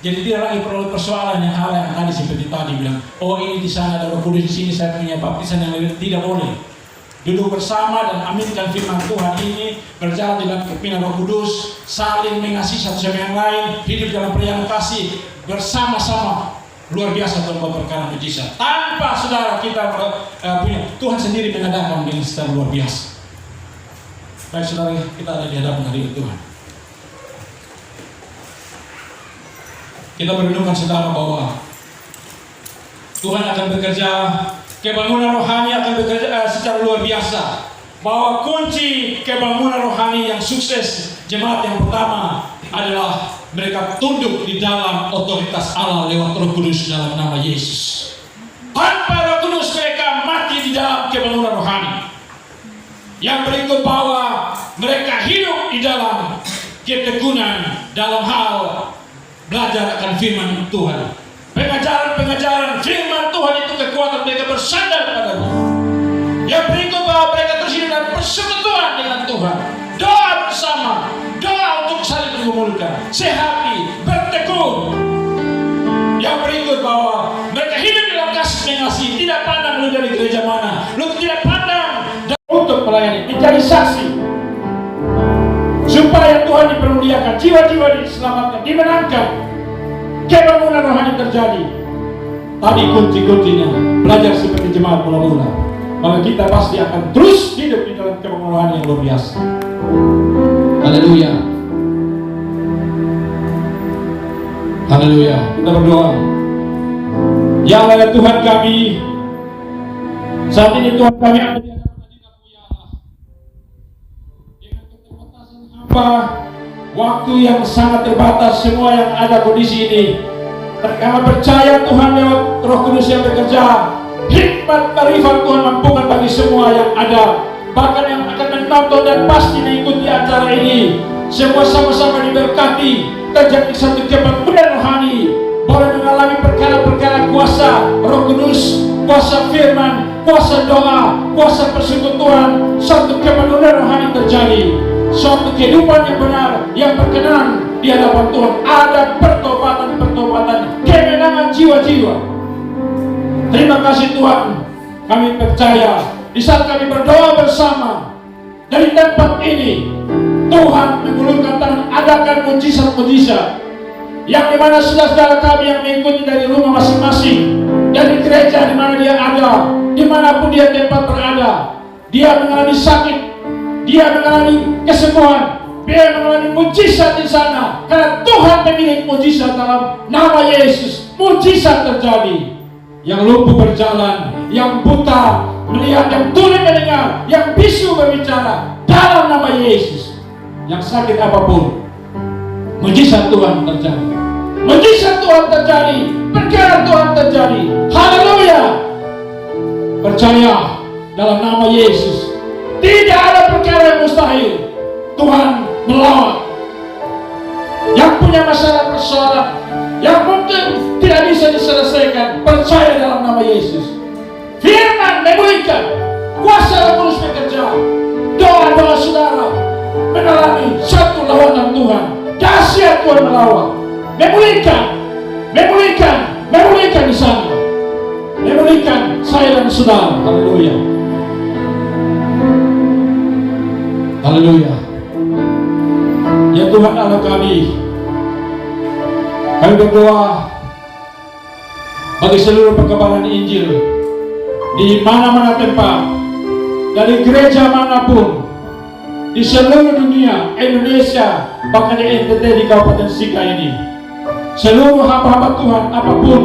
Jadi tidak lagi perlu persoalan yang hal yang tadi seperti tadi bilang, oh ini di sana ada Roh Kudus, di sini saya punya baptisan yang lebih. Tidak boleh. Duduk bersama dan aminkan firman Tuhan ini, berjalan dalam kepimpinan Roh Kudus, saling mengasihi satu sama yang lain, hidup dalam perjalanan kasih bersama-sama. Luar biasa Tuhan buat perkara mujizat. Tanpa saudara kita punya, Tuhan sendiri mengadakan dengan secara luar biasa. Baik saudara, kita ada di hadapan hadirat Tuhan. Kita merenungkan saudara bahwa Tuhan akan bekerja, kebangunan rohani akan bekerja secara luar biasa. bahwa kunci kebangunan rohani yang sukses jemaat yang pertama adalah mereka tunduk di dalam otoritas Allah lewat Roh Kudus dalam nama Yesus. Tanpa Roh Kudus mereka mati di dalam kebangunan rohani. Yang berikut bahwa mereka hidup di dalam ketekunan dalam hal belajar akan firman Tuhan. Pengajaran firman Tuhan itu kekuatan mereka bersandar pada Roh. Yang berikut bahwa mereka terus dalam persekutuan dengan Tuhan. Doa bersama, doa untuk saling menggumulkan, sehati, bertekun. Yang berikut bahwa mereka hidup dalam kasih mengasihi, tidak pandang lu dari gereja mana, lu tidak pandang untuk melayani, menjadi saksi supaya Tuhan dipermuliakan, jiwa-jiwa diselamatkan, dimenangkan, kebangunan rohani terjadi. Tadi kunci-kuncinya belajar seperti jemaat mula-mula, maka kita pasti akan terus hidup di dalam kebangunan rohani yang luar biasa. Haleluya, haleluya. Kita berdoa. Ya Allah ya Tuhan kami, saat ini Tuhan kami ada di hadapan hadirat-Mu ya Allah. Dengan keterbatasan hamba, waktu yang sangat terbatas, semua yang ada kondisi ini, kami percaya Tuhan lewat Roh Kudus yang bekerja, hikmat marifat Tuhan mampukan bagi semua yang ada, bahkan yang akan menonton dan pasti mengikuti acara ini, semua sama-sama diberkati, terjadi satu kebangunan rohani, boleh mengalami perkara-perkara kuasa Roh Kudus, kuasa firman, kuasa doa, kuasa persekutuan, satu kebangunan rohani terjadi, suatu kehidupan yang benar, yang berkenan di hadapan Tuhan. Ada pertobatan, kemenangan jiwa-jiwa. Terima kasih Tuhan, kami percaya di saat kami berdoa bersama dari tempat ini, Tuhan mengulurkan tangan, adakan mujizat-mujizat yang dimana saudara-saudara kami yang mengikuti dari rumah masing-masing, dari gereja di mana dia ada, dimanapun dia tempat berada, dia mengalami sakit, dia mengalami kesembuhan, dia mengalami mujizat di sana, karena Tuhan memiliki mujizat dalam nama Yesus. Mujizat terjadi. Yang lumpuh berjalan, yang buta melihat, yang tuli mendengar, yang bisu berbicara dalam nama Yesus. Yang sakit apapun, mujizat Tuhan terjadi. Mujizat Tuhan terjadi, perkara Tuhan terjadi. Haleluya. Percaya dalam nama Yesus, tidak ada perkara yang mustahil. Tuhan melawat. Yang punya masalah persoalan yang mungkin tidak bisa diselesaikan, percaya dalam nama Yesus. Firman memulihkan, kuasa Roh Kudus bekerja. Doa-doa saudara mengalami satu lawanan Tuhan. Dahsyat Tuhan melawat, memulihkan di sana, memulihkan saya dan saudara. Haleluya, haleluya. Ya Tuhan Allah kami berdoa bagi seluruh perkembangan Injil di mana-mana tempat, dari gereja manapun di seluruh dunia, Indonesia, bahkan di NTT, di Kabupaten Sika ini. Seluruh hamba-hamba Tuhan, apapun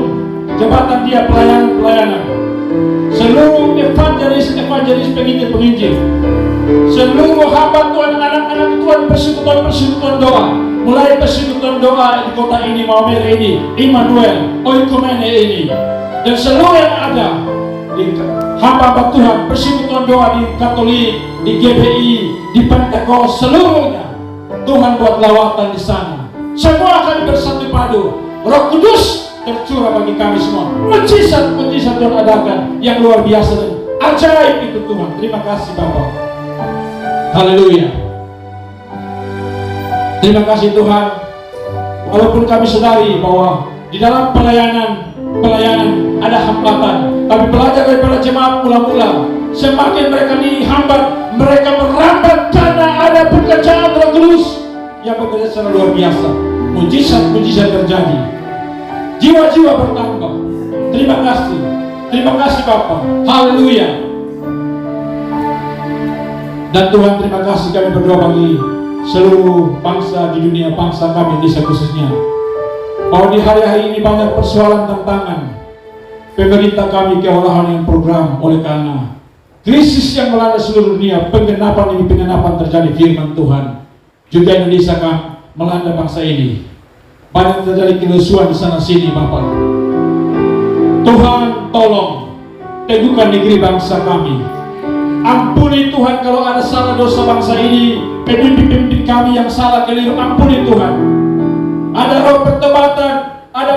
jabatan dia, pelayanan, seluruh evangelis, penginjil, seluruh hamba Tuhan, anak-anak Tuhan, persekutuan doa, mulai persekutuan doa di kota ini, Maumere ini, Immanuel, Oikumene ini, dan seluruh yang ada di hamba Tuhan, persekutuan doa di Katolik, di GBI, di Pentecost, seluruhnya Tuhan buat lawatan di sana. Semua akan bersatu padu, Roh Kudus tercurah bagi kami semua. Mujizat-mujizat Tuhan adakan yang luar biasa dan ajaib itu Tuhan. Terima kasih Bapak. Haleluya. Terima kasih Tuhan. Walaupun kami sadari bahwa di dalam pelayanan ada hambatan, tapi belajar daripada jemaat mula-mula, semakin mereka dihambat, mereka merambat karena ada pekerjaan Roh Kudus yang bekerja secara luar biasa. Mujizat terjadi, jiwa-jiwa bertambah. Terima kasih Bapak. Haleluya. Dan Tuhan, terima kasih, kami berdoa bagi seluruh bangsa di dunia, bangsa kami Indonesia khususnya, bahwa di hari-hari ini banyak persoalan tantangan. Pemerintah kami kewalahan yang program oleh karena krisis yang melanda seluruh dunia, penggenapan demi penggenapan terjadi firman Tuhan. Juga Indonesia kan melanda bangsa ini. Banyak terjadi kerusuhan di sana sini, Bapak. Tuhan tolong teguhkan negeri bangsa kami. Ampuni Tuhan kalau ada salah dosa bangsa ini, pemimpin-pemimpin kami yang salah keliru, ampuni Tuhan. Ada roh pertobatan, ada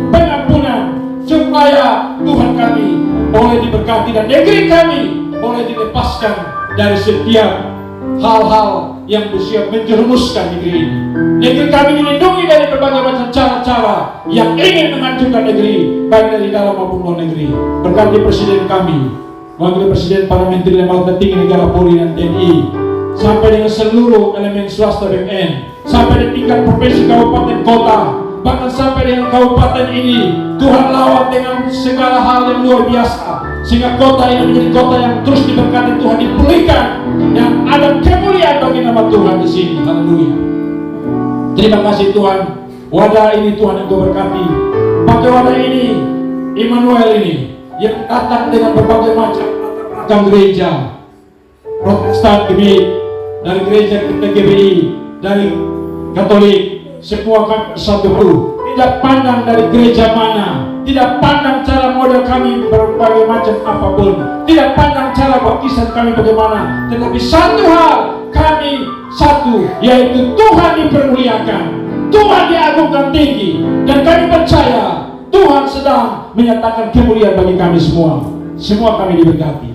pengampunan, supaya Tuhan kami boleh diberkati dan negeri kami boleh dilepaskan dari setiap hal-hal yang bersiap menjerumuskan negeri ini. Negeri kami dilindungi dari berbagai macam cara-cara yang ingin menghancurkan negeri, baik dari dalam maupun luar negeri. Berkati Presiden kami, Wakil Presiden, para Menteri Lembaga Tinggi Negara, Polri dan TNI, sampai dengan seluruh elemen swasta BUMN, sampai di tingkat provinsi, kabupaten, kota, bahkan sampai dengan kabupaten ini. Tuhan lawat dengan segala hal yang luar biasa, sehingga kota ini menjadi kota yang terus diberkati Tuhan, dipulihkan, dan ada kemuliaan bagi nama Tuhan di sini. Haleluya. Terima kasih Tuhan. Wadah ini Tuhan yang Kau berkati. Pakai wadah ini, Immanuel ini, yang datang dengan berbagai macam latar gereja, Protestan, dari gereja kita GBI, dari Katolik, semua kami bersatu. Tidak pandang dari gereja mana, tidak pandang cara model kami berbagai macam apapun, tidak pandang cara baptisan kami bagaimana, tetapi satu hal, kami satu, yaitu Tuhan dipermuliakan, Tuhan diagungkan tinggi, dan kami percaya Tuhan sedang menyatakan kemuliaan bagi kami semua. Semua kami diberkati.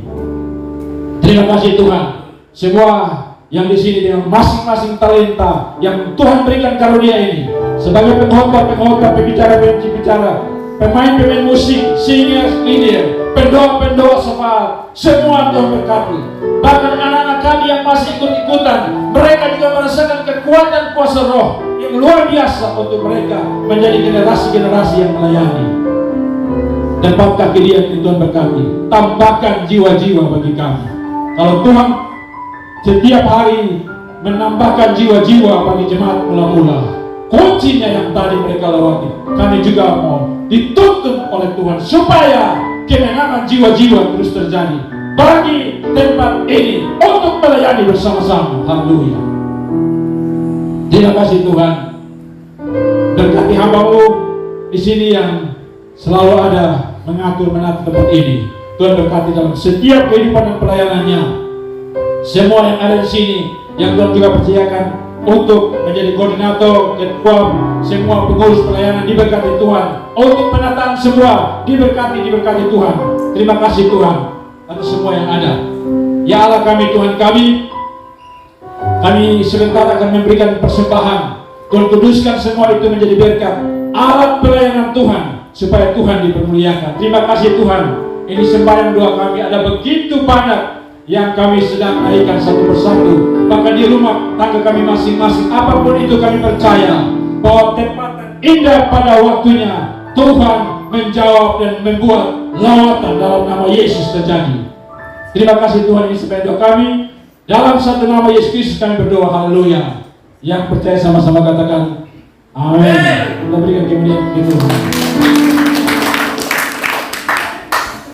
Terima kasih Tuhan. Semua yang di sini dengan masing-masing talenta yang Tuhan berikan karunia ini, sebagai pengkhotbah, pembicara, pemain musik, singers, leader, pendoa syafaat, semua Tuhan berkati. Bahkan anak-anak kami yang masih ikut-ikutan, mereka juga merasakan kekuatan kuasa roh yang luar biasa untuk mereka menjadi generasi-generasi yang melayani. Dan bangkit dia yang Tuhan berkati. Tambahkan jiwa-jiwa bagi kami. Kalau Tuhan setiap hari menambahkan jiwa-jiwa bagi jemaat mula-mula, kuncinya yang tadi mereka lewati, kami juga mau dituntun oleh Tuhan supaya kemenangan jiwa-jiwa terus terjadi bagi tempat ini untuk melayani bersama-sama. Haleluya. Terima kasih Tuhan. Berkati hamba-Mu di sini yang selalu ada mengatur menata tempat ini. Tuhan berkati dalam setiap kehidupan dan pelayanannya. Semua yang ada di sini yang Tuhan juga percayakan untuk menjadi koordinator, ketua, semua pengurus pelayanan diberkati Tuhan. Untuk penataan semua diberkati Tuhan. Terima kasih Tuhan atas semua yang ada. Ya Allah kami, Tuhan kami sebentar akan memberikan persembahan. Tuhan kuduskan semua itu menjadi berkat, alat pelayanan Tuhan, supaya Tuhan dipermuliakan. Terima kasih Tuhan. Ini sembahyang doa kami, ada begitu banyak yang kami sedang naikkan satu persatu, bahkan di rumah tangga kami masing-masing. Apapun itu kami percaya bahwa tempatan indah pada waktunya Tuhan menjawab dan membuat lawatan dalam nama Yesus terjadi. Terima kasih Tuhan, ini sebagai doa kami dalam satu nama Yesus Kristus kami berdoa. Haleluya. Yang percaya sama-sama katakan amin. Kita berikan kemuliaan kepada Tuhan.